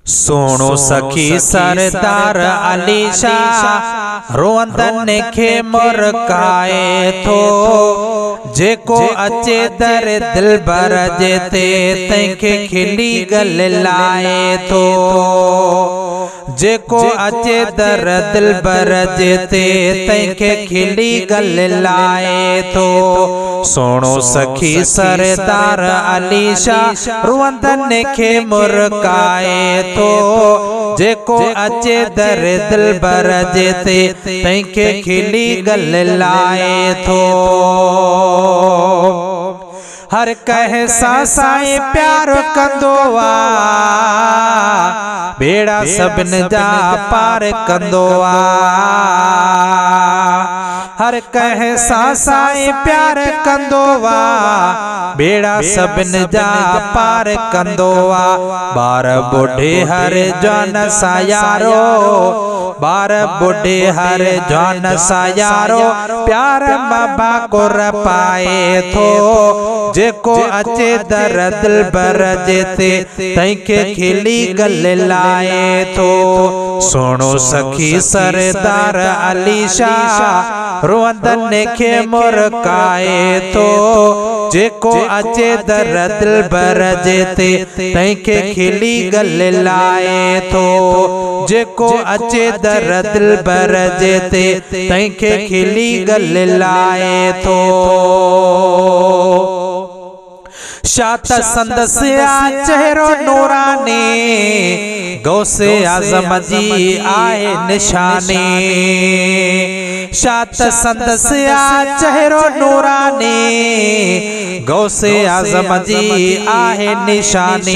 सोनो सखी सरदार अली शाह रोंदन खे मुरकाए थो। जेको अचे दर दिलबर जे ते तंहिंखे खिली गल लाए थो। जेको अचे दर दिलबर जे ते तंहिंखे खिली गल लाए थो। सोनो सखी सरदार अली शाह रोंदन खे मुरकाए थो। जेको अचे दर दिलबर जे ते तंहिंखे खिली गल लाए थो। हर कह सासाए प्यार कंदो आ बेड़ा सभिन जा पार कंदो आ। हर कह सासाए प्यार कंदो आ बेड़ा सभिन जा पार कंदो आ। बार बुढ़े हर जवान सा यारो बार बुढ़े हर जवान सा यारो प्यार बाबा को पाए थो। जेको अचे दर दिलबर जे ते तंहिंखे खिली गल लाए थो। सोनो सखी सरदार अली शाह रोंदन खे मुरकाए थो। जेको अचे दर दिलबर जे ते तंहिंखे खिली गल लाए थो। जेको अचे दर दिलबर जे ते तंहिंखे खिली गल लाए थो। शात संदस चेहरो नूरानी गौसे आजम जी आए निशानी। शात संदस चेहरो नूरानी गौसे आजम जी आहे निशानी।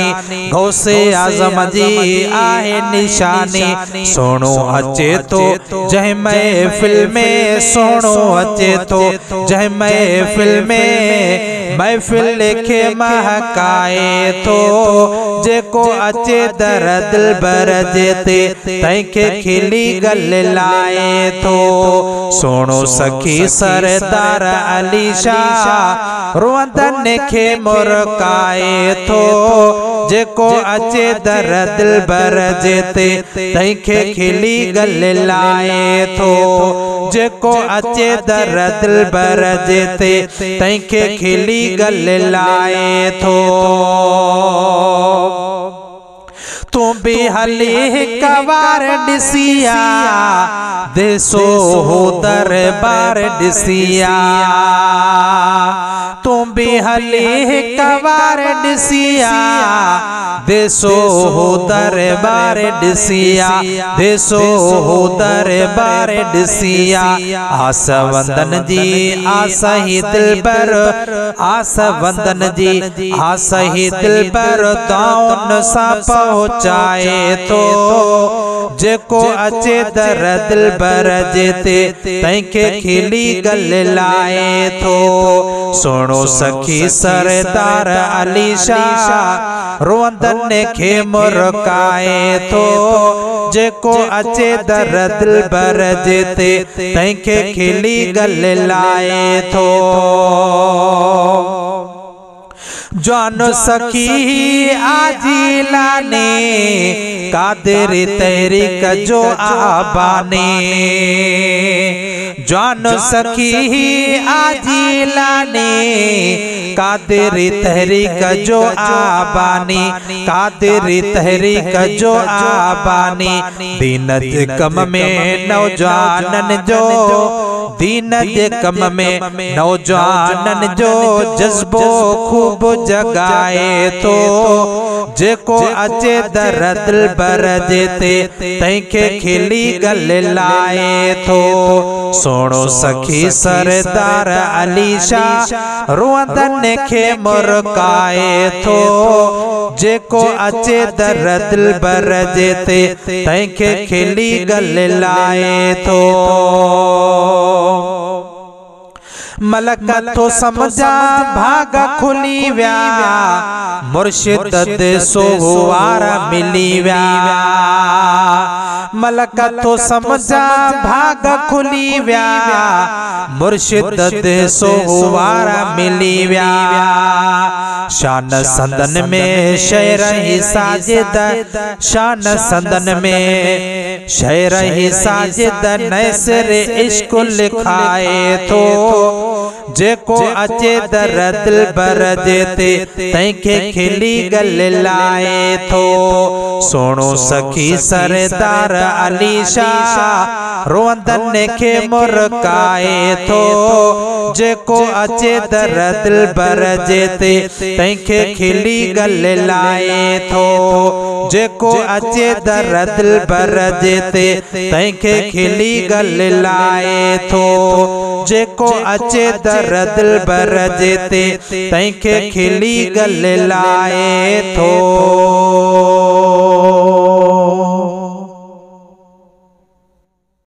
गौसे आजम जी आहे निशानी। सोनो अचे तो जंहिं महफिल में सोनो अचे तो जंहिं महफिल में महफिल खे महकाए थो। जेको अचे दर दिलबर जे ते तंहिंखे खिली गल लाए थो। सोनो सखी सरदार अली शाह रोंदन खे मुरकाए थो। जेको अचे दर दिलबर जे ते तंहिंखे खिली गल लाए थो। जेको अचे दर दिलबर जे ते तंहिंखे खिली गल लाए थो। तू भी हली हिक बार ॾिसिया देसो हो दरबार ॾिसिया। तू भी हली हिक बार ॾिसिया देसो हो दरबार ॾिसिया। देसो हो दरबार ॾिसिया। आस वंदन जी आस ही दिलबर आस वंदन जी आस ही दिलबर दाउन सा पहुँचाए थो। जेको अचे दर दिलबर जे ते तंहिंखे खिली गल लाए थो। सोनो सखी सरदार अली शाह रोंदन खे मुरकाए थो। जेको अचे दर दिलबर जे ते तंहिंखे खिली गल लाए थो। जवान सखी आजिला ने कादिर तहरीक जो आबाने। जवान सखी आजिला ने कादिर तहरीक जो आबानी। कादिर तहरीक जो आबानी। दीन जे कम में नौजवानन जो दीन जे कम में नौजवानन जो जज्बो खूब जगाए थो। जेको अचे दर दिलबर जे ते तंहिंखे खिली गल लाए थो। सोनो सखी सरदार अली शाह रोंदन खे मुरकाए थो। जेको अचे दर दिलबर जे ते तंहिंखे खिली गल लाए थो। मलक तो समझा भाग खुली व्या मुर्शिद सो वार मिली व्या। मलक तो समझा भाग खुली व्या मुर्शिद दे सोवारा मिली व्या शान संदन में शेर ही साजिद शान संदन में शेर ही साजिद नैसर इश्क लिखाए तो जेको अचे दर दिल बर जेते तैंखे खिली गल लाए थो सोनो सखी सरदार अली शाह रोंदन के मुरकाए थो जेको अचे दर दिल बर जेते तैंखे खिली गल लाए थो जेको अचे दर दिल बर जेते तैंखे खिली गल लाए थो जेको अचे दर दिल बर जेते तैंखे खिली गल लाए थो।